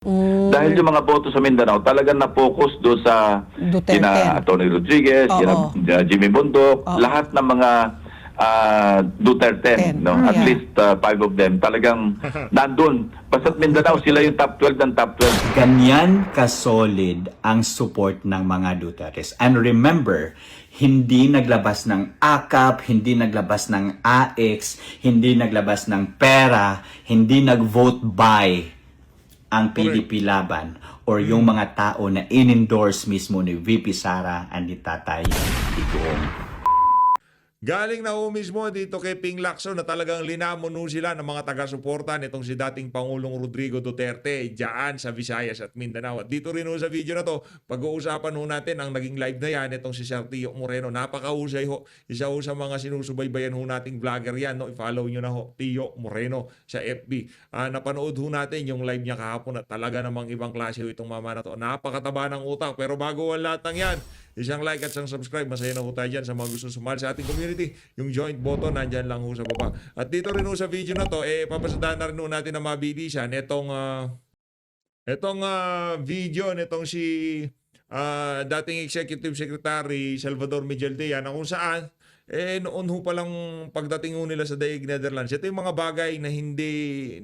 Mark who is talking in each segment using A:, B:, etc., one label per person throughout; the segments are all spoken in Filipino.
A: Dahil yung mga boto sa Mindanao talagang na-focus doon sa
B: Duterte.
A: kina Atty. Rodriguez,
B: Oo.
A: kina Jimmy Bundok,
B: Oo.
A: lahat ng mga Duterte, no? At
B: Yeah.
A: least 5 of them talagang nandun. Basta't Mindanao, sila yung top 12 ng top 12.
C: Ganyan ka-solid ang support ng mga Dutertes. And remember, hindi naglabas ng AKAP, hindi naglabas ng AX, hindi naglabas ng pera, hindi nag-vote buy ang PDP laban or yung mga tao na in-endorse mismo ni VP Sara and ni Tatay Digong.
D: Galing na ho mismo dito kay Ping Lacson na talagang linamon ho sila ng mga taga-suporta nitong si dating Pangulong Rodrigo Duterte dyan sa Visayas at Mindanao. At dito rin ho sa video na to, pag-uusapan ho natin ang naging live na yan itong si Sir Tio Moreno. Napakahusay ho. Isa ho sa mga sinusubaybayan ho nating vlogger yan. No? I-follow nyo na ho, Tio Moreno sa FB. Napanood ho natin yung live niya kahapon at talaga namang ibang klase ho itong mama na to. Napakataba ng utak. Pero bago ang lahat ng yan, isang like at isang subscribe. Masaya na ho tayo dyan sa mga gusto sumali sa ating community. Yung joint button, nandyan lang ho sa baba. At dito rin ho sa video na to, papasadahan na rin ho natin na mabilisan itong video nitong si dating Executive Secretary Salvador Migueldea na kung saan noon ho palang pagdating ho nila sa Daig Netherlands, ito yung mga bagay na hindi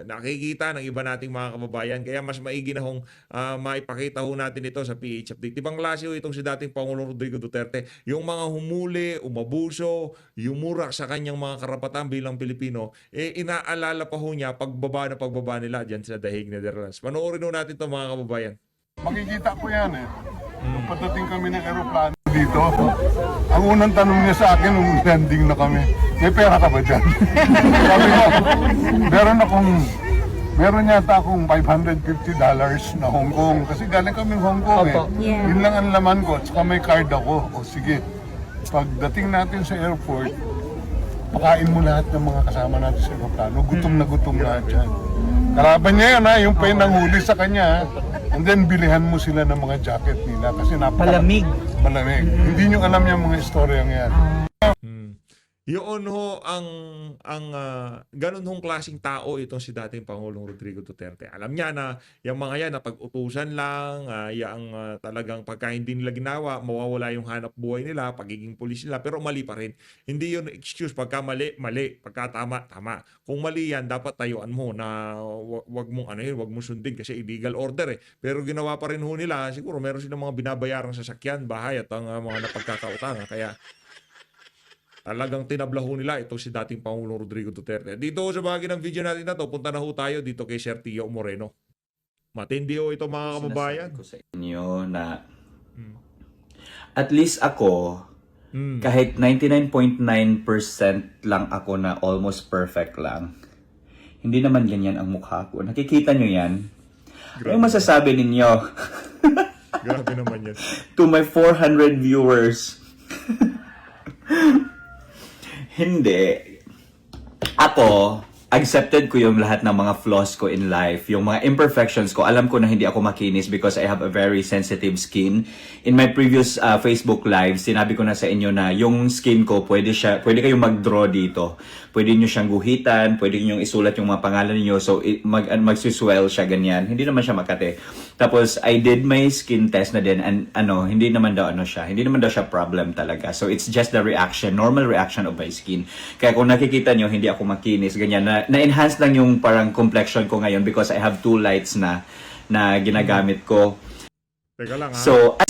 D: nakikita ng iba nating mga kababayan. Kaya mas maigi na hong maipakita ho natin ito sa PH Update. Ibang klase ho itong si dating Pangulong Rodrigo Duterte. Yung mga humuli, umabuso, yumura sa kanyang mga karapatan bilang Pilipino, inaalala pa ho niya pagbaba nila dyan sa Daig Netherlands. Panoorin ho natin ito mga kababayan.
E: Makikita ko yan eh. Nung patating kami ng aeroplano dito, ang unang tanong niya sa akin nung landing na kami, may pera ka ba dyan? Sabi ko, meron yata akong $550 na Hong Kong. Kasi galing kami Hong Kong eh.
B: Yeah.
E: Yun lang ang laman ko, at saka may card ako. O sige, pagdating natin sa airport, pakain mo lahat ng mga kasama natin sa aeroplano. Gutom na lahat yan. Kalaban niya yan ha, yung pa yung nanghuli sa kanya ha. And then bilihan mo sila ng mga jacket nila kasi
C: Malamig.
E: malamig. Hindi nyo alam yung mga istoryang yan.
D: Yun ho ganun hong klaseng tao itong si dating Pangulong Rodrigo Duterte. Alam niya na yung mga yan na pag-utusan lang, talagang pagka hindi nila ginawa, mawawala yung hanap buhay nila, pagiging pulis nila, pero mali pa rin. Hindi yun excuse pagka mali, pagka tama, tama. Kung mali yan, dapat tayuan mo na wag mong wag mong sundin kasi illegal order eh. Pero ginawa pa rin ho nila, siguro meron silang mga binabayarang sasakyan, bahay at ang mga napagkakautangan. Kaya talagang tinablaho nila itong si dating Pangulong Rodrigo Duterte. Dito sa bahagi ng video natin na to, punta na ho tayo dito kay Sir Tio Moreno. Matindi ho ito mga kababayan.
C: Sinasabi ko sa inyo na at least ako, kahit 99.9% lang ako na almost perfect lang, hindi naman ganyan ang mukha ko. Nakikita nyo yan? Ano masasabi ninyo?
D: Grabe naman yan.
C: To my 400 viewers, hindi. Ako, accepted ko yung lahat ng mga flaws ko in life, yung mga imperfections ko. Alam ko na hindi ako makinis because I have a very sensitive skin. In my previous Facebook live, sinabi ko na sa inyo na yung skin ko, pwede kayong mag-draw dito. Pwede nyo siyang guhitan, pwede nyo isulat yung mga pangalan niyo so mag-swell siya ganyan. Hindi naman siya makate. Tapos I did my skin test na din and hindi naman daw siya problem talaga. So it's just the reaction, normal reaction of my skin. Kaya kung nakikita nyo, hindi ako makinis ganyan. Na-enhance lang yung parang complexion ko ngayon because I have 2 lights na ginagamit ko.
D: Teka lang ha.
C: So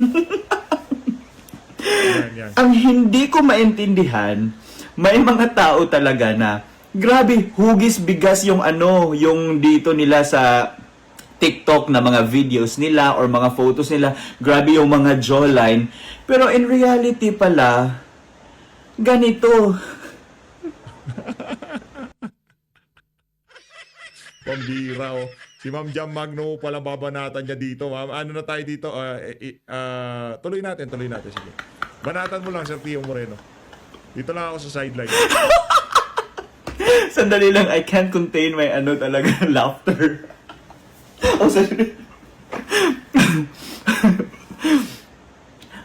D: yan.
C: ang hindi ko maintindihan, may mga tao talaga na grabe, hugis bigas yung yung dito nila sa TikTok na mga videos nila or mga photos nila, grabe yung mga jawline. Pero in reality pala, ganito.
D: Pambira oh. Si Ma'am Jam Magno palang babanatan niya dito. Ma'am, ano na tayo dito? Tuloy natin. Sige. Banatan mo lang, Sir Tio Moreno. Dito lang ako sa sideline.
C: Sandali lang, I can't contain my talaga laughter. Oh, sorry.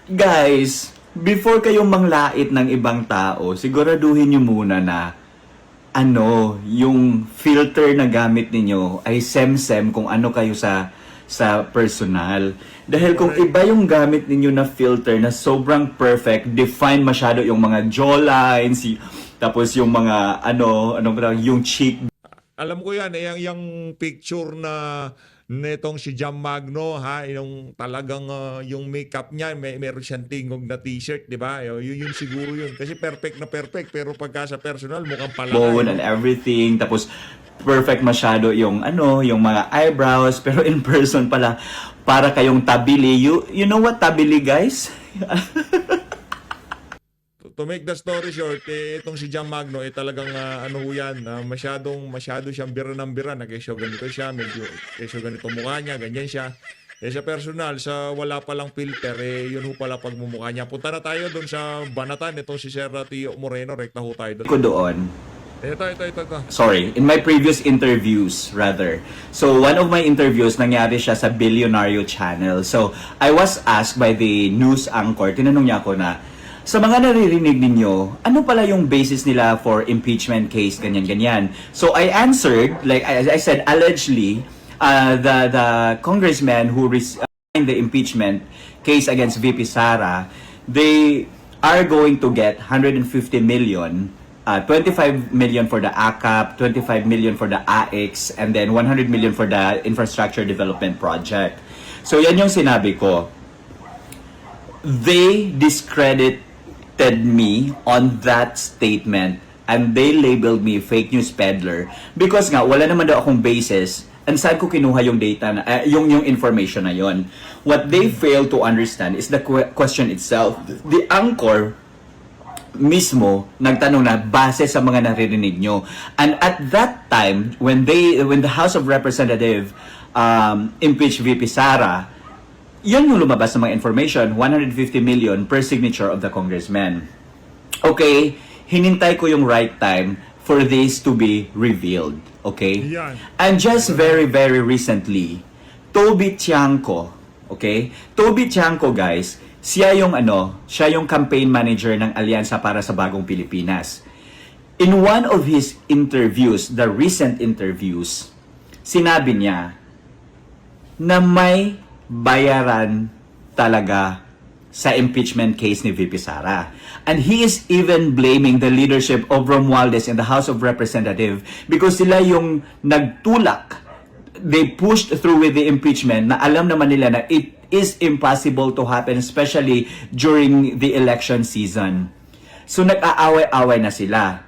C: Guys, before kayo manglait ng ibang tao, siguraduhin nyo muna na yung filter na gamit ninyo ay sem-sem kung ano kayo sa personal. Dahil kung iba yung gamit ninyo na filter na sobrang perfect, define masyado yung mga jawlines, tapos yung mga yung cheek.
D: Alam ko yan, yung picture na netong si Jam Magno, yung talagang yung makeup niya, meron siyang tingog na t-shirt, di ba? Yun siguro yun. Kasi perfect na perfect, pero pagka sa personal, mukhang palakay.
C: Bone and everything, tapos perfect masyado yung yung mga eyebrows, pero in person pala para kayong tabili. You know what tabili, guys?
D: To make the story short, itong si Jam Magno, talagang masyado siyang bira ng bira, na kesyo ganito siya, medyo kesyo ganito mukha niya, ganyan siya. Sa personal, sa wala palang filter, yun ho pala pagmumukha niya. Punta na tayo doon sa Banatan, itong si Sir Tio Moreno, rekta ho tayo doon.
C: Ko doon.
D: Ito.
C: Sorry, in my previous interviews, rather. So, one of my interviews, nangyari siya sa Billionario Channel. So, I was asked by the news anchor, tinanong niya ako na, sa mga naririnig ninyo, ano pala yung basis nila for impeachment case, ganyan-ganyan. So, I answered, like I said, allegedly, the congressman who signed the impeachment case against VP Sara, they are going to get 150 million, 25 million for the ACAP, 25 million for the AX, and then 100 million for the infrastructure development project. So yan yung sinabi ko. They discredited me on that statement and they labeled me fake news peddler because nga wala naman daw akong basis and saan ko kinuha yung data na yung information na yon. What they fail to understand is the question itself. The anchor mismo nagtanong na base sa mga naririnig nyo. And at that time, when the House of Representatives impeached VP Sara, yun yung lumabas ng mga information, 150 million per signature of the congressman. Okay, hinintay ko yung right time for this to be revealed. Okay?
D: Yan.
C: And just very, very recently, Toby Tiangco, okay? Toby Tiangco, guys, siya yung campaign manager ng Alyansa para sa Bagong Pilipinas. In one of his interviews, the recent interviews, sinabi niya na may bayaran talaga sa impeachment case ni VP Sara. And he is even blaming the leadership of Romualdez in the House of Representatives because sila yung nagtulak. They pushed through with the impeachment na alam naman nila na it is impossible to happen, especially during the election season. So nag-aaway-away na sila.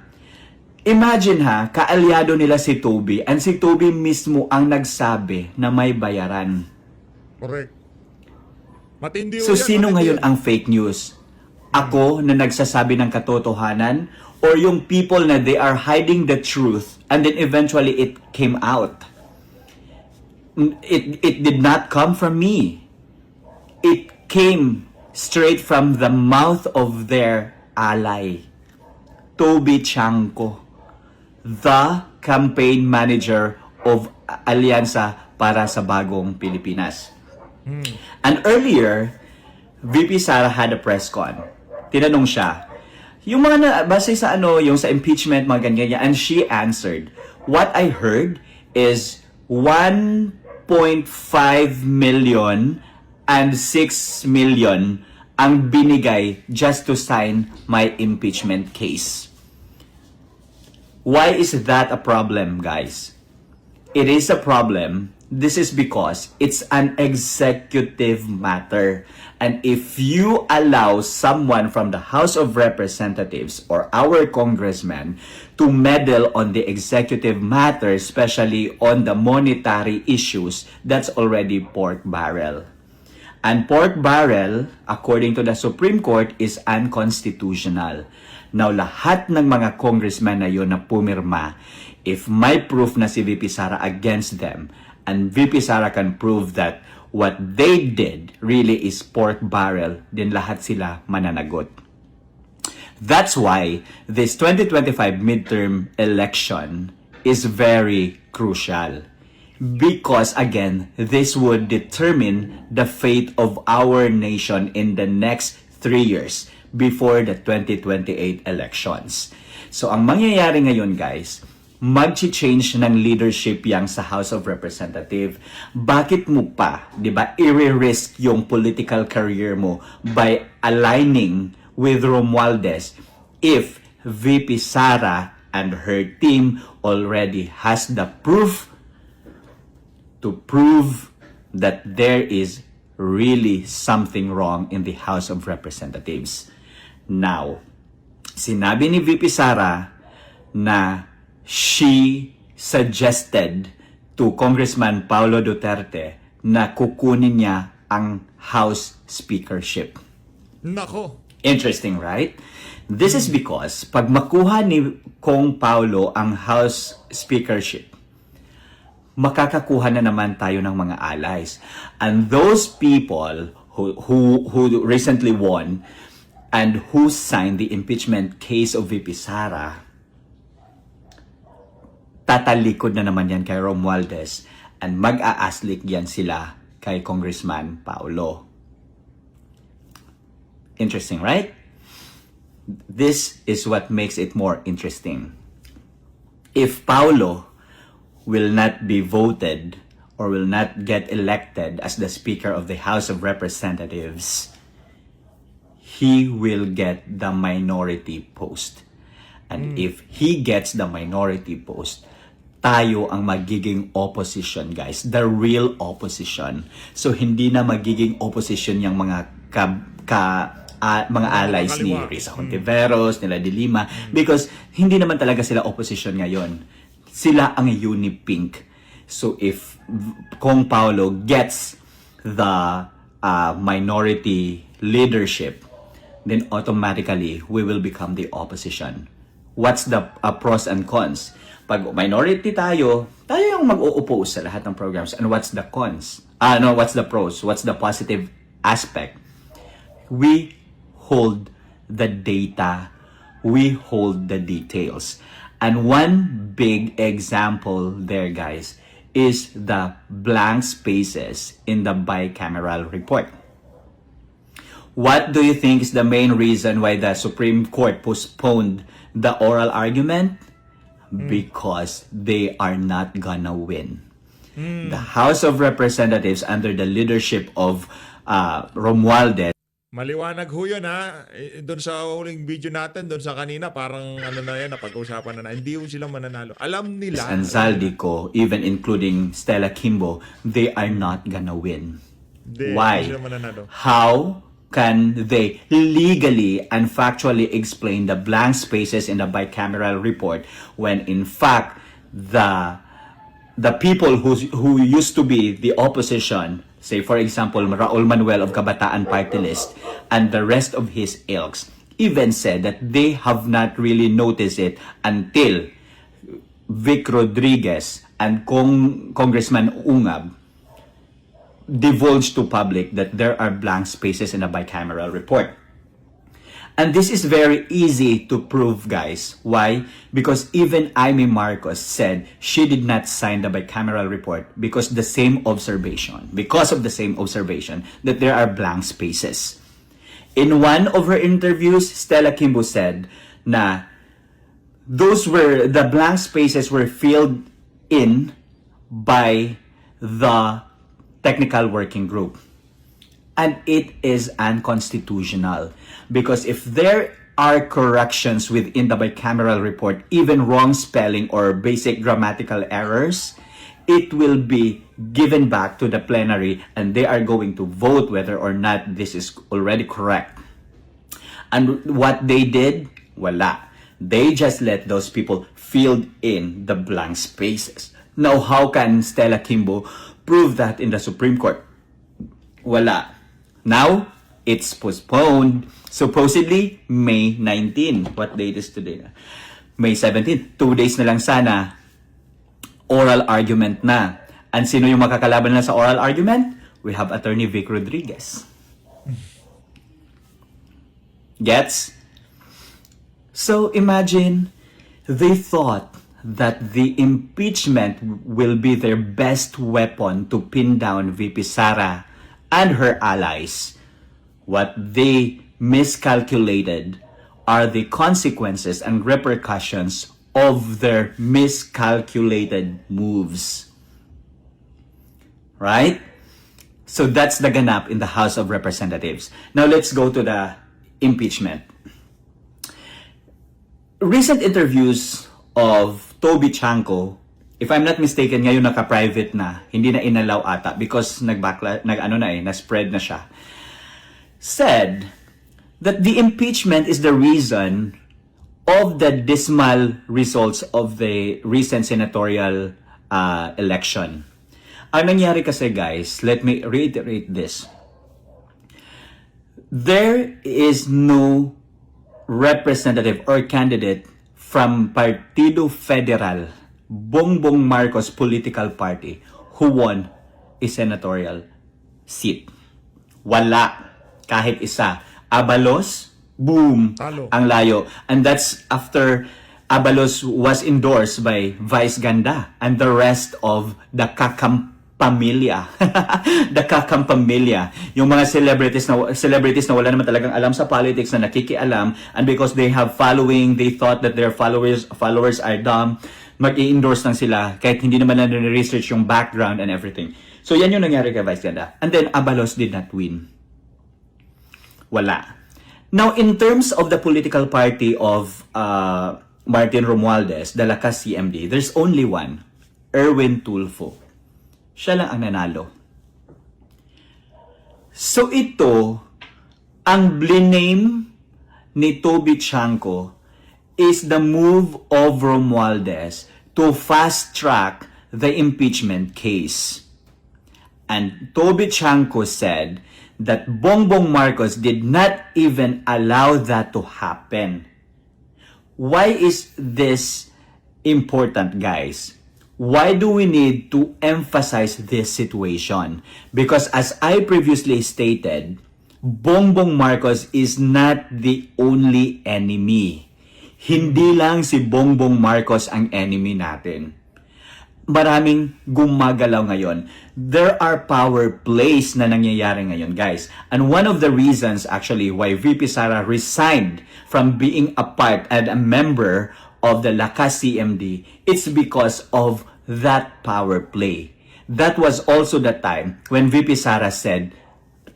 C: Imagine kaalyado nila si Toby and si Toby mismo ang nagsabi na may bayaran.
D: Correct. Matindi
C: So sino ngayon ang fake news? Ako na nagsasabi ng katotohanan or yung people na they are hiding the truth and then eventually it came out? It did not come from me. It came straight from the mouth of their ally, Toby Tiangco, the campaign manager of Alyansa para sa Bagong Pilipinas. And earlier, VP Sara had a press con. Tinanong siya, yung mga base sa yung sa impeachment, mga ganyan, and she answered, what I heard is 1.5 million and 6 million ang binigay just to sign my impeachment case. Why is that a problem, guys? It is a problem. This is because it's an executive matter. And if you allow someone from the House of Representatives or our congressman to meddle on the executive matter, especially on the monetary issues, that's already pork barrel. And pork barrel, according to the Supreme Court, is unconstitutional. Now, lahat ng mga congressman na yun na pumirma, if may proof na si VP Sara against them, and VP Sara can prove that what they did really is pork barrel, then lahat sila mananagot. That's why this 2025 midterm election is very crucial. Because again, this would determine the fate of our nation in the next 3 years before the 2028 elections. So ang mangyayari ngayon guys, mag-change ng leadership yang sa House of Representatives. Bakit mo pa, di ba, i-risk yung political career mo by aligning with Romualdez if VP Sara and her team already has the proof to prove that there is really something wrong in the House of Representatives. Now, sinabi ni VP Sara na she suggested to Congressman Paulo Duterte na kukunin niya ang House Speakership.
D: Nako.
C: Interesting, right? This is because pag makuha ni Kong Paulo ang House Speakership, makakakuha na naman tayo ng mga allies. And those people who recently won and who signed the impeachment case of VP Sara, tatalikod na naman yan kay Romualdez and mag-aaslik yan sila kay Congressman Paulo. Interesting, right? This is what makes it more interesting. If Paulo will not be voted or will not get elected as the Speaker of the House of Representatives, he will get the minority post. And if he gets the minority post, tayo ang magiging opposition, guys. The real opposition. So, hindi na magiging opposition yung mga mga allies ni Risa Hontiveros, nila De Lima, because hindi naman talaga sila opposition ngayon. Sila ang Unipink. So, if Kong Paulo gets the minority leadership, then automatically, we will become the opposition. What's the pros and cons? Pag minority tayo yung mag-o-oppose sa lahat ng programs. And what's the cons? What's the pros? What's the positive aspect? We hold the data. We hold the details. And one big example there, guys, is the blank spaces in the bicameral report. What do you think is the main reason why the Supreme Court postponed the oral argument? Because they are not gonna win. The House of Representatives under the leadership of Romualdez.
D: Maliwanag ho yun ha. Doon sa huling video natin, doon sa kanina, parang ano na yan, napag-usapan na hindi ho sila mananalo. Alam nila.
C: And Zaldico, even including Stella Kimbo, they are not gonna win. Why?
D: Hindi sila mananalo.
C: How can they legally and factually explain the blank spaces in the bicameral report when in fact the people who used to be the opposition, say for example Raul Manuel of Kabataan Party List and the rest of his ilks, even said that they have not really noticed it until Vic Rodriguez and Congressman Ungab divulged to public that there are blank spaces in a bicameral report. And this is very easy to prove, guys. Why? Because even Amy Marcos said she did not sign the bicameral report because of the same observation that there are blank spaces. In one of her interviews, Stella Kimbo said na the blank spaces were filled in by the technical working group. And it is unconstitutional because if there are corrections within the bicameral report, even wrong spelling or basic grammatical errors, it will be given back to the plenary and they are going to vote whether or not this is already correct. And what they did, wala. They just let those people fill in the blank spaces. Now, how can Stella Kimbo prove that in the Supreme Court? Wala. Now, it's postponed. Supposedly, May 19. What date is today? May 17. 2 days na lang sana. Oral argument na. And sino yung makakalaban na sa oral argument? We have Attorney Vic Rodriguez. Gets? So, imagine, they thought that the impeachment will be their best weapon to pin down VP Sara and her allies. What they miscalculated are the consequences and repercussions of their miscalculated moves. Right? So that's the ganap in the House of Representatives. Now let's go to the impeachment. Recent interviews of Toby Chanko, if I'm not mistaken, ngayon naka-private na, hindi na inalaw ata because na-spread na siya, said that the impeachment is the reason of the dismal results of the recent senatorial election. Ang nangyari kasi, guys, let me reiterate this. There is no representative or candidate from Partido Federal, Bongbong Marcos political party, who won a senatorial seat. Wala. Kahit isa. Abalos, boom,
D: Talo.
C: ang layo. And that's after Abalos was endorsed by Vice Ganda and the rest of the Kakampamilya. The Kakampamilya. Yung mga celebrities na wala naman talagang alam sa politics na nakikialam, and because they have following, they thought that their followers are dumb, mag-i-endorse lang sila kahit hindi naman na research yung background and everything. So yan yung nangyari kay Vice Ganda. And then Abalos did not win. Wala. Now, in terms of the political party of Martin Romualdez, the Lakas CMD, there's only one, Erwin Tulfo. Siya lang ang nanalo. So ito, ang bliname ni Toby Chanko is the move of Romualdez to fast-track the impeachment case. And Toby Chanko said that Bongbong Marcos did not even allow that to happen. Why is this important, guys? Why do we need to emphasize this situation? Because as I previously stated, Bongbong Marcos is not the only enemy. Hindi lang si Bongbong Marcos ang enemy natin. Maraming gumagalaw ngayon. There are power plays na nangyayari ngayon, guys. And one of the reasons actually why VP Sara resigned from being a part and a member of the Lakas CMD, it's because of that power play. That was also the time when VP Sara said,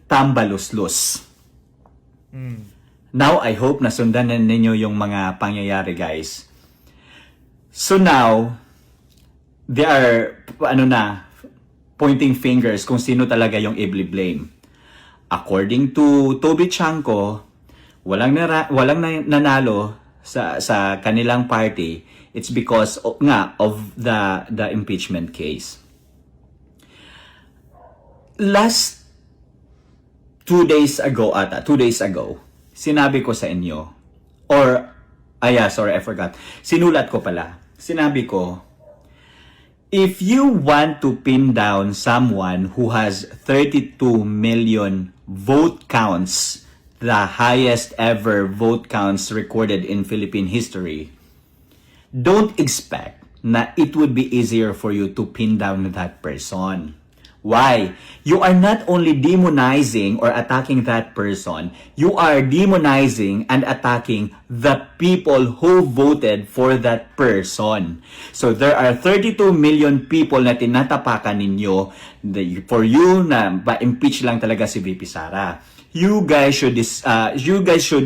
C: tambaluslus. Now, I hope nasundan na ninyo yung mga pangyayari, guys. So now, they are, pointing fingers kung sino talaga yung i-blame. According to Toby Chanko, walang nanalo sa kanilang party. It's because of the impeachment case. Last 2 days ago, sinabi ko sa inyo, I forgot. Sinulat ko pala. Sinabi ko, if you want to pin down someone who has 32 million vote counts, the highest ever vote counts recorded in Philippine history, don't expect na it would be easier for you to pin down that person. Why? You are not only demonizing or attacking that person, you are demonizing and attacking the people who voted for that person. So there are 32 million people na tinatapakan ninyo for you na ba-impeach lang talaga si VP Sara. You guys should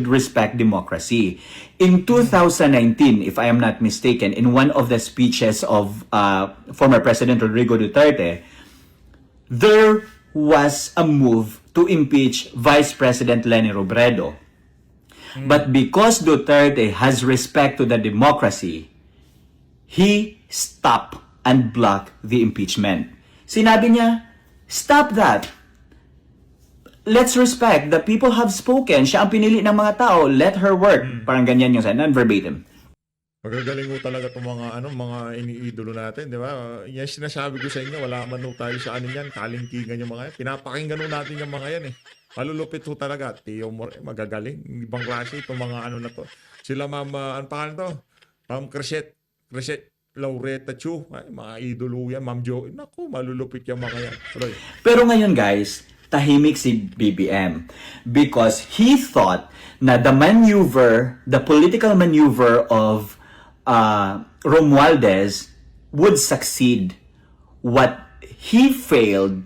C: respect democracy. In 2019, if I am not mistaken, in one of the speeches of former President Rodrigo Duterte, there was a move to impeach Vice President Leni Robredo. But because Duterte has respect to the democracy, he stopped and blocked the impeachment. Sinabi niya, stop that. Let's respect. The people have spoken. Siya ang pinili ng mga tao. Let her work. Parang ganyan yung non-verbatim.
D: Magagaling mo talaga itong mga iniidolo natin, di ba? Yes, sinasabi ko sa inyo, wala man tayo sa yan, kalingkingan yung mga yan. Pinapakinggan natin yung mga yan eh. Malulupit ho talaga. Tio More, magagaling. Ibang klase itong mga na to. Sila ma'am, ano pangalan to? Ma'am Crescent Laureta Chu. Ay, mga idolo yan. Ma'am Jo. Naku, malulupit yung mga yan. Tuloy.
C: Pero ngayon, guys, tahimik si BBM because he thought na the political maneuver of Romualdez would succeed. What he failed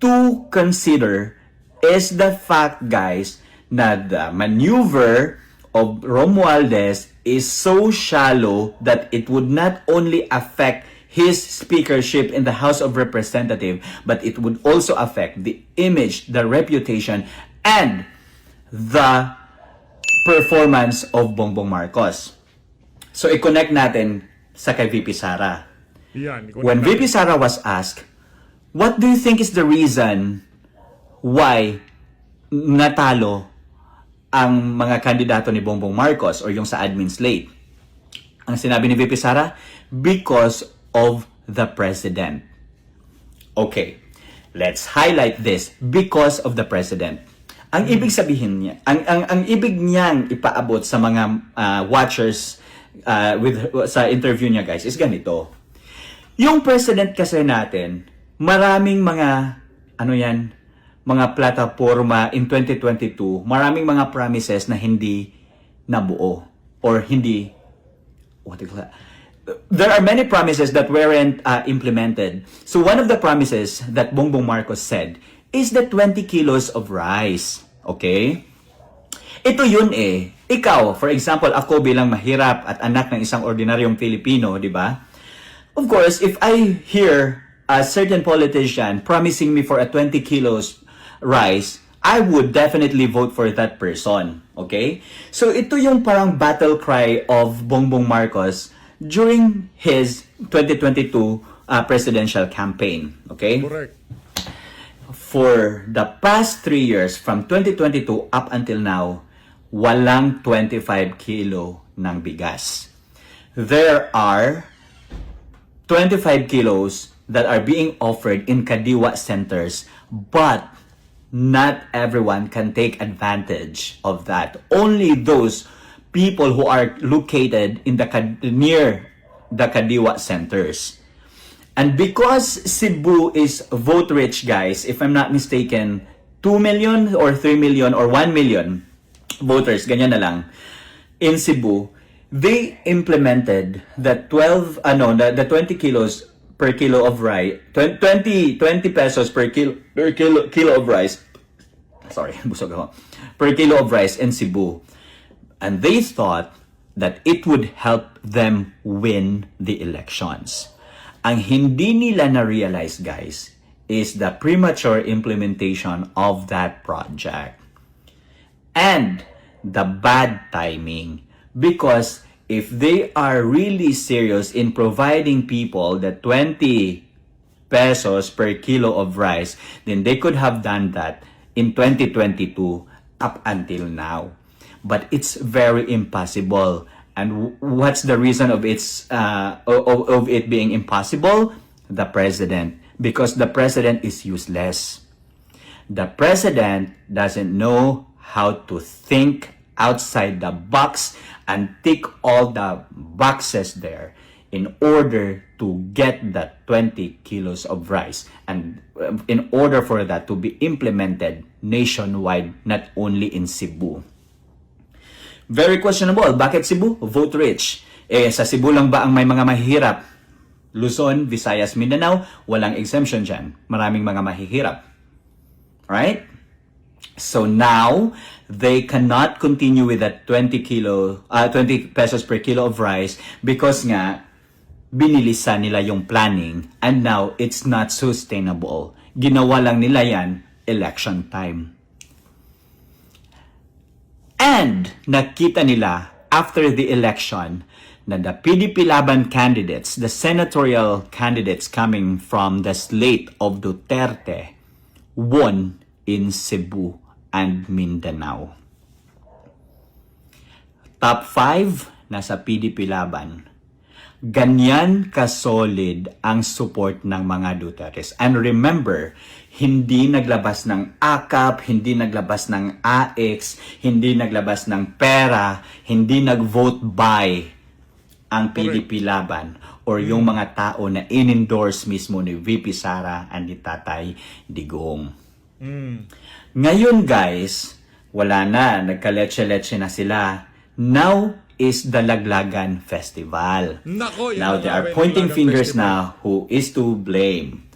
C: to consider is the fact, guys, na the maneuver of Romualdez is so shallow that it would not only affect his speakership in the House of Representatives, but it would also affect the image, the reputation, and the performance of Bongbong Marcos. So, i-connect natin sa kay VP Sara.
D: Yan.
C: When VP Sara was asked, what do you think is the reason why natalo ang mga kandidato ni Bongbong Marcos or yung sa admin slate? Ang sinabi ni VP Sara, because of the president. Okay, let's highlight this, because of the president. Ang ibig sabihin niya, ang ibig niyang ipaabot sa mga watchers sa interview niya, guys, is ganito. Yung president kasi natin, maraming mga mga plataforma in 2022, maraming mga promises na hindi nabuo or hindi there are many promises that weren't implemented. So one of the promises that Bongbong Marcos said is the 20 kilos of rice. Okay? Ito yun eh. Ikaw, for example, ako bilang mahirap at anak ng isang ordinaryong Filipino, di ba? Of course, if I hear a certain politician promising me for a 20 kilos rice, I would definitely vote for that person. Okay? So ito yung parang battle cry of Bongbong Marcos during his 2022 presidential campaign. Okay?
D: Correct.
C: For the past 3 years, from 2022 up until now, walang 25 kilo ng bigas. There are 25 kilos that are being offered in Kadiwa centers, but not everyone can take advantage of that. Only those people who are located in near the Kadiwa centers. And because Cebu is vote rich, guys, if I'm not mistaken, 2 million or 3 million or 1 million voters, ganyan na lang, in Cebu, they implemented the 20 kilos per kilo of rice, 20 pesos per kilo of rice. Sorry, busog ako. Per kilo of rice in Cebu. And they thought that it would help them win the elections. Ang hindi nila na-realize, guys, is the premature implementation of that project. And the bad timing. Because if they are really serious in providing people the 20 pesos per kilo of rice, then they could have done that in 2022 up until now. But it's very impossible. And what's the reason of it being impossible? The president. Because the president is useless. The president doesn't know how to think outside the box and tick all the boxes there in order to get that 20 kilos of rice. And in order for that to be implemented nationwide, not only in Cebu. Very questionable. Bakit Cebu? Vote rich. Sa Cebu lang ba ang may mga mahihirap? Luzon, Visayas, Mindanao, walang exemption dyan. Maraming mga mahihirap. Right? So now, they cannot continue with that 20 pesos per kilo of rice because nga, binilisan nila yung planning and now it's not sustainable. Ginawa lang nila yan election time. And nakita nila after the election na the PDP Laban candidates, the senatorial candidates coming from the slate of Duterte, won in Cebu and Mindanao. Top 5 nasa PDP Laban. Ganyan ka-solid ang support ng mga Dutertes. And remember, hindi naglabas ng AKAP, hindi naglabas ng AX, hindi naglabas ng pera, hindi nag-vote buy ang PDP Laban or yung mga tao na in-endorse mismo ni VP Sara and ni Tatay Digong.
D: Mm.
C: Ngayon guys, wala na, nagkaletse-letse na sila. Now is the Laglagan Festival.
D: Nako, yan
C: Now
D: ang
C: they are
D: Laglagan
C: pointing fingers
D: Festival.
C: now who is to blame.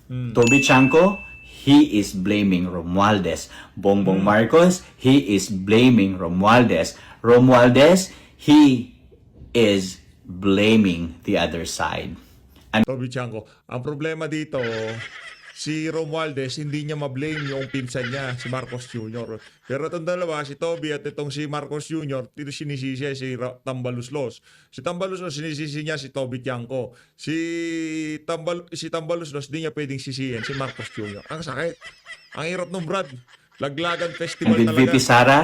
C: Toby Chanco, he is blaming Romualdez. Bongbong Marcos, he is blaming Romualdez. Romualdez, he is blaming the other side.
D: Toby Chanco. Ang problema dito, si Romualdez, hindi niya ma-blame yung pinsan niya, si Marcos Jr. Pero itong dalawa, si Toby at itong si Marcos Jr., dito sinisisi si Tambaluslos. Si Tambaluslos, sinisisi niya si Toby Chanco. Si Tambaluslos, di niya pwedeng sisihin si Marcos Jr. Ang sakit. Ang hirap nung Brad. Laglagan Festival
C: And with VP
D: talaga.
C: Sara,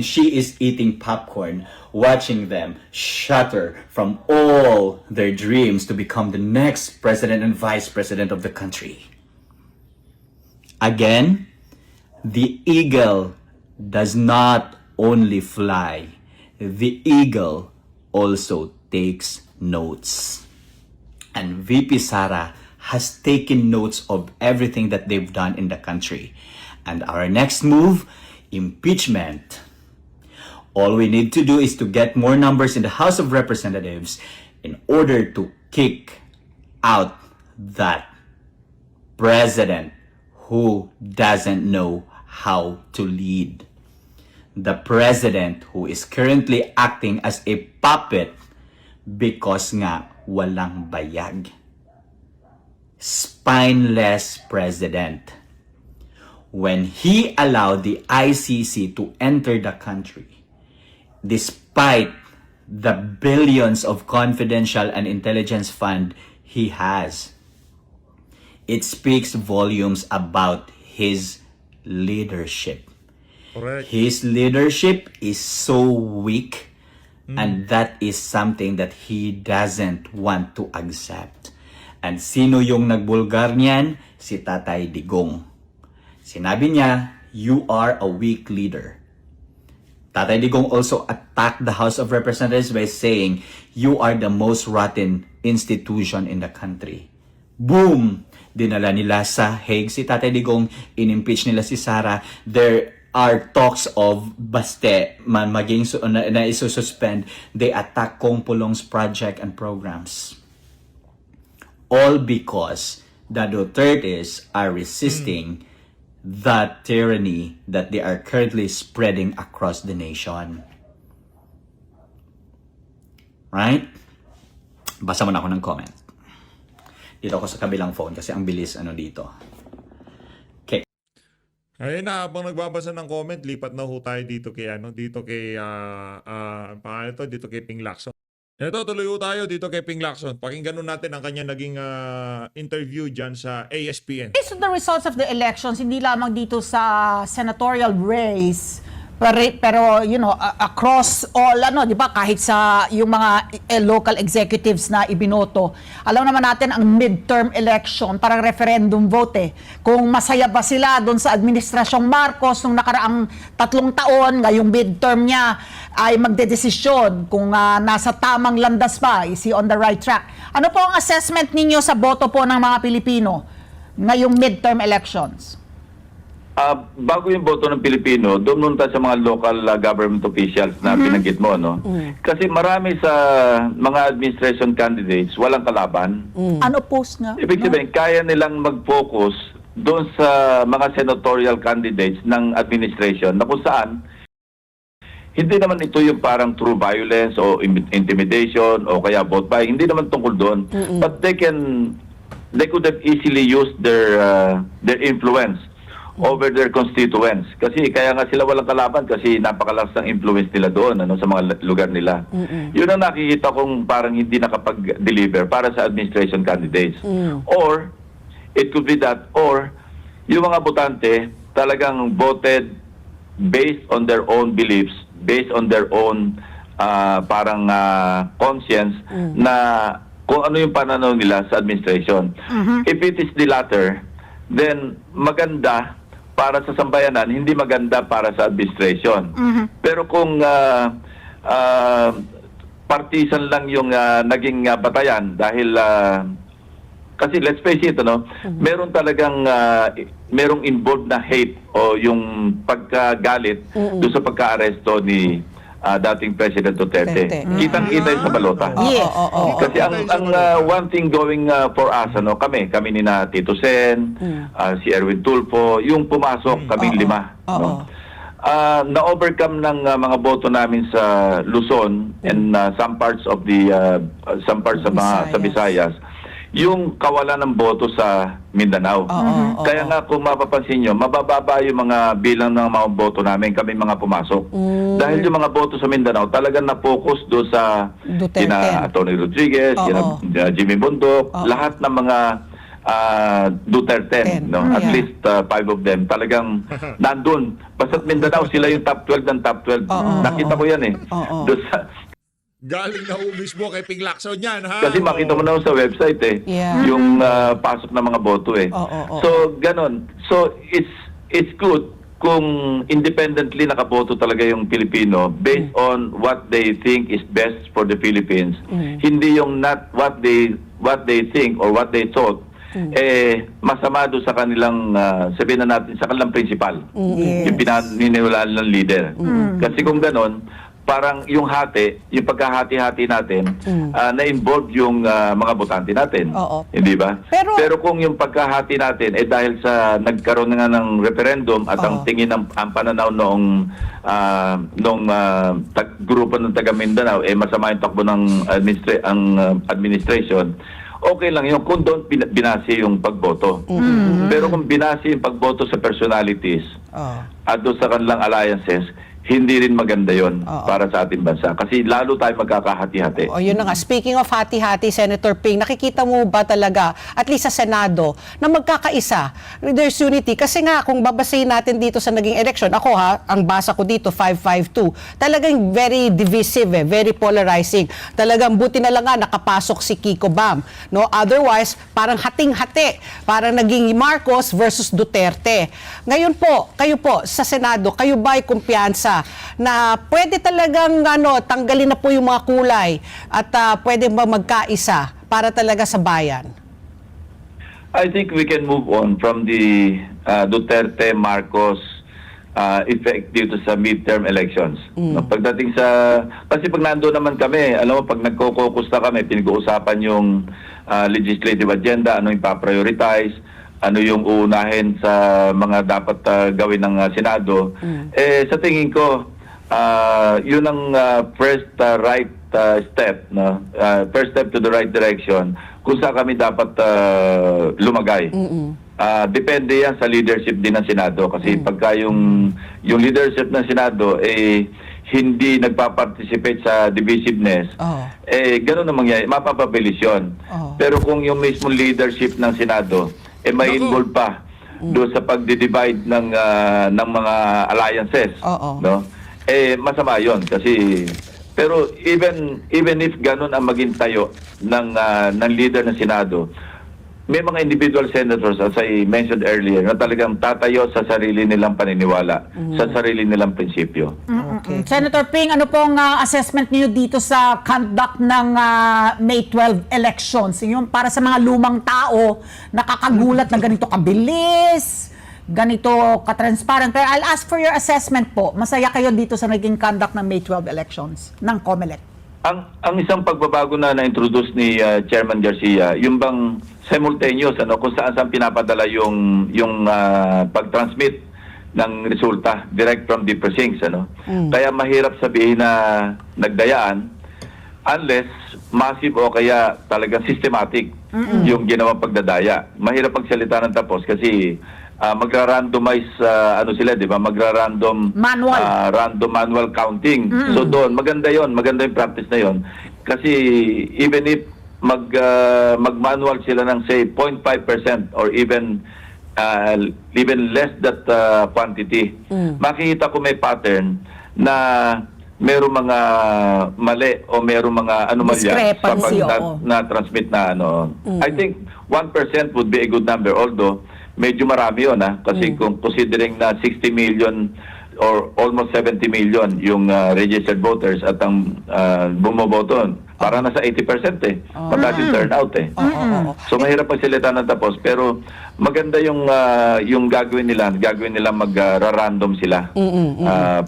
C: she is eating popcorn, watching them shatter from all their dreams to become the next president and vice president of the country. Again, the eagle does not only fly, the eagle also takes notes. And VP Sara has taken notes of everything that they've done in the country. And our next move, impeachment. All we need to do is to get more numbers in the House of Representatives in order to kick out that president who doesn't know how to lead. The president who is currently acting as a puppet because nga walang bayag. Spineless president. When he allowed the ICC to enter the country, despite the billions of confidential and intelligence fund he has, it speaks volumes about his leadership.
D: Correct.
C: His leadership is so weak, and that is something that he doesn't want to accept. And sino yung nagbulgar niyan? Si Tatay Digong. Sinabi niya, you are a weak leader. Tatay Digong also attacked the House of Representatives by saying, you are the most rotten institution in the country. Boom! Dinala nila sa Hague si Tatay Digong, in-impeach nila si Sara. There are talks of baste maging na isususpend. They attack Kong Pulong's project and programs. All because the Dutertes are resisting the tyranny that they are currently spreading across the nation. Right? Basa muna ako ng comment. Dito ako sa kabilang phone kasi ang bilis dito. Okay.
D: Ayun na, habang nagbabasa ng comment, lipat na ho tayo dito kay dito kay Ping Lacson. Ito, tuloy ho tayo dito kay Ping Lacson. Pakinggan nun natin ang kanya naging interview dyan sa ASPN.
B: Based on the results of the elections, hindi lamang dito sa senatorial race, pero across all, di ba, kahit sa yung mga local executives na ibinoto, alam naman natin ang midterm election, parang referendum vote. Kung masaya ba sila doon sa administrasyong Marcos nung nakaraang 3 taon, ngayong midterm niya ay magdedesisyon kung nasa tamang landas ba, is he on the right track. Ano po ang assessment ninyo sa boto po ng mga Pilipino ngayong midterm elections?
A: Bago yung boto ng Pilipino, doon muna tayo sa mga local government officials na binanggit mo, no? Kasi marami sa mga administration candidates walang kalaban.
B: Ano post nga?
A: Ibig sabihin, kaya nilang mag-focus doon sa mga senatorial candidates ng administration na kung saan hindi naman ito yung parang true violence o intimidation o kaya vote buying. Hindi naman tungkol doon. But they could have easily used their influence over their constituents. Kasi kaya nga sila walang kalaban kasi napakalakas ng influence nila doon sa mga lugar nila. Yun ang nakikita kong parang hindi nakapag-deliver para sa administration candidates. Or, it could be that, or yung mga botante talagang voted based on their own beliefs, based on their own conscience na kung ano yung pananaw nila sa administration. If it is the latter, then maganda para sa sambayanan, hindi maganda para sa administration. Pero kung partisan lang yung naging batayan dahil kasi let's face it, meron talagang merong involved na hate o yung pagkagalit doon sa pagka-aresto ni dating President Duterte.
F: Duterte.
A: Kitang-kita yun sa balota.
B: Yes.
A: Kasi ang one thing going for us, kami ni na Tito Sen, si Erwin Tulfo, yung pumasok kaming 5. No? Na-overcome ng mga boto namin sa Luzon and some parts sa Visayas, yung kawalan ng boto sa Mindanao. Kaya nga kung mapapansin nyo, mabababa yung mga bilang ng mga boto namin, kami mga pumasok. Dahil yung mga boto sa Mindanao talagang na-focus doon sa
F: Duterte.
A: sina Tony Rodriguez, sina Jimmy Bundok, lahat ng mga Duterte, at least 5 of them talagang nandun. Basta't Mindanao, sila yung top 12 ng top 12. Nakita ko yan eh. Doon sa,
D: Galing na mismo kay Ping Lacson yan, ha?
A: kasi makita mo na sa website
F: Yeah.
A: yung pasok ng mga boto eh. So, ganon. So, it's good kung independently nakaboto talaga yung Pilipino based on what they think is best for the Philippines. Hindi yung not what they think or what they thought masama doon sa kanilang sabihin na natin sa kanilang principal. Yung pinaniniwalaan ng leader. Kasi kung ganon, parang yung pagkahati-hati natin, na-involve yung mga botante natin. Hindi ba? Pero kung yung pagkahati natin, dahil sa nagkaroon nga ng referendum at ang tingin ang pananaw noong grupo ng taga Mindanao, masama yung takbo ng administration, okay lang yun kung doon binase yung pagboto. Pero kung binase yung pagboto sa personalities at doon sa kanilang alliances, hindi rin maganda yon para sa ating bansa. Kasi lalo tayo magkakahati-hati.
F: Yun na nga. Speaking of hati-hati, Senator Ping, nakikita mo ba talaga, at least sa Senado, na magkakaisa? There's unity. Kasi nga, kung babasahin natin dito sa naging election, ako ang basa ko dito, 552, talagang very divisive, very polarizing. Talagang buti na lang nga, nakapasok si Kiko Bam. No? Otherwise, parang hating-hati. Parang naging Marcos versus Duterte. Ngayon po, kayo po, sa Senado, kayo ba ay kumpiyansa na pwede talagang tanggalin na po yung mga kulay at pwede ba magkaisa para talaga sa bayan?
A: I think we can move on from the Duterte-Marcos effect dito sa midterm elections. No, pagdating sa... Kasi pag nandoon naman kami, alam mo, pag nagko-caucus na kami, pinag-uusapan yung legislative agenda, ano yung pa-prioritize, ano yung uunahin sa mga dapat gawin ng Senado. Sa tingin ko, yun ang first right step, no? First step to the right direction kung saan kami dapat lumagay. Depende yan sa leadership din ng Senado kasi pagka yung leadership ng Senado hindi nagpa-participate sa divisiveness, gano'n ang mangyayari, mapapabilis yun. Pero kung yung mismo leadership ng Senado may involve pa doon sa pagdi-divide ng mga alliances, no? Masama 'yon kasi pero even if ganun ang maging tayo ng leader ng Senado, may mga individual senators, as I mentioned earlier, na talagang tatayo sa sarili nilang paniniwala, sa sarili nilang prinsipyo.
B: Senator Ping, ano pong assessment niyo dito sa conduct ng May 12 elections? Yung para sa mga lumang tao, nakakagulat na ganito kabilis, ganito ka-transparent. Pero I'll ask for your assessment po. Masaya kayo dito sa naging conduct ng May 12 elections ng COMELEC?
A: Ang isang pagbabago na na-introduce ni Chairman Garcia, yung bang simultaneous, kung saan pinapadala yung pag-transmit ng resulta direct from the precincts, Kaya mahirap sabihin na nagdayaan unless massive o kaya talagang systematic yung ginawang pagdadaya. Mahirap pagsalita ng tapos kasi magra-randomize sila, di ba? Magra-random random manual counting. So doon maganda yung practice na yon. Kasi even if mag-manual sila ng say 0.5% or even less that quantity, makikita ko may pattern na merong mga mali o merong mga anomalya sa na-transmit na I think 1% would be a good number, although medyo marami yun kasi kung considering na 60 million or almost 70 million yung registered voters at ang bumoboto Para nasa 80% eh. Mataas yung turnout eh. So mahirap magsalita ng tapos, pero maganda yung gagawin nila mag-random sila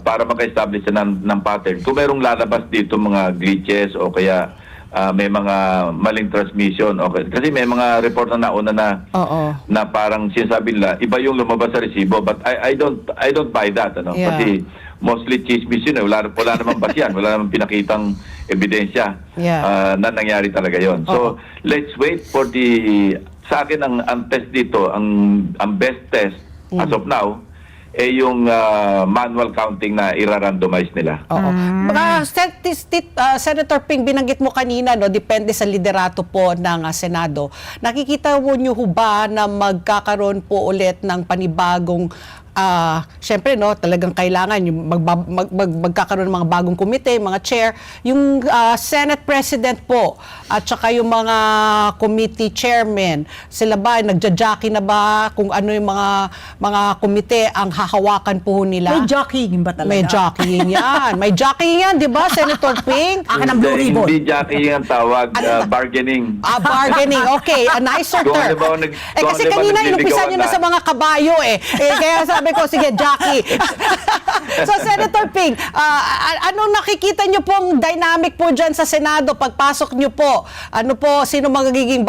A: para maka-establish ng pattern. Kung merong lalabas dito mga glitches o kaya may mga maling transmission, okay. Kasi may mga report na nauna na parang sinasabi nila iba yung lumabas sa resibo, but I don't buy that, ano.
F: Yeah.
A: Kasi mostly chismis yun eh. Wala naman basihan, wala naman pinakitang ebidensya na nangyari talaga yon. So let's wait for sa akin ang test dito, ang best test as of now yung manual counting na ira-randomize nila.
F: Oo. Senator Ping, binanggit mo kanina, no, depende sa liderato po ng Senado. Nakikita mo nyo ho ba na magkakaroon po ulit ng panibagong syempre, no, talagang kailangan yung magkakaroon ng mga bagong komite, mga chair, yung Senate President po at saka yung mga committee chairman, sila ba nagja-jockey na ba kung ano yung mga komite ang hahawakan po nila?
B: May jockeying ba talaga?
F: May jockeying yan. May jockeying yan, di ba, Senator Ping?
B: Akin ang Blue Ribbon.
A: Hindi jockeying ang tawag, bargaining.
F: Bargaining. Okay, a nicer
A: Kung
F: term.
A: halimbawa
F: Kasi
A: kung
F: kanina
A: halimbawa
F: inumpisa nyo na sa mga kabayo eh. Kaya sabi ko, sige, jockey. So, Senator Ping, anong nakikita nyo pong dynamic po dyan sa Senado pagpasok nyo po? Ano po, sino magiging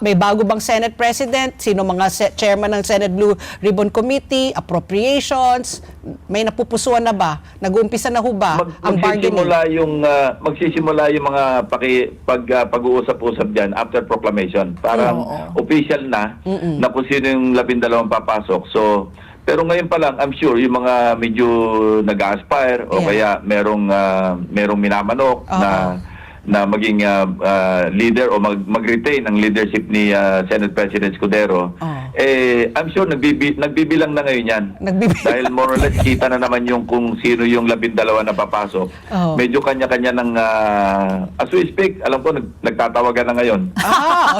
F: may bago bang Senate President? Sino mga chairman ng Senate Blue Ribbon Committee? Appropriations? May napupusuan na ba? Nag-uumpisa na ho ba ang bargaining?
A: Magsisimula yung mga pag-uusap-usap dyan after proclamation. Parang official na kung sino yung 12 papasok. So, pero ngayon pa lang, I'm sure, yung mga medyo nag-aspire o kaya merong minamanok na maging leader o mag-retain ang leadership ni Senate President Escudero, I'm sure nagbibilang na ngayon yan. Dahil more or less kita na naman yung kung sino yung 12 na papasok. Medyo kanya-kanya ng, as we speak, alam ko, nagtatawagan na ngayon.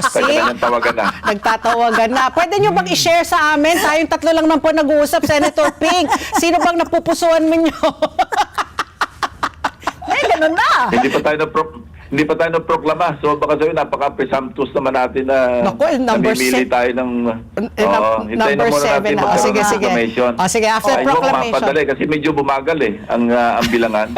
F: See?
A: Kanya-kanyang tawagan na.
F: Nagtatawagan na. Pwede nyo bang i-share sa amin? Tayong tatlo lang nang po nag-uusap, Senator Ping. Sino bang napupusuan mo nyo?
B: Ganun na.
A: Hindi pa tayo na-proklama. So baka sabihin, napaka-presumptuous naman natin na namimili tayo ng... hintayin na
F: number
A: muna
F: 7
A: natin
F: na.
A: magkaroon
F: Sige,
A: ng
F: sige.
A: proclamation.
F: Sige, after
A: I hope
F: proclamation.
A: mapadali kasi medyo bumagal ang bilangan.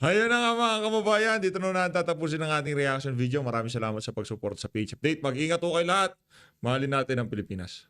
D: Ayun na nga mga kababayan, dito na tatapusin ang ating reaction video. Maraming salamat sa pag-support sa Page Update. Mag-ingat po kayo lahat. Mahalin natin ang Pilipinas.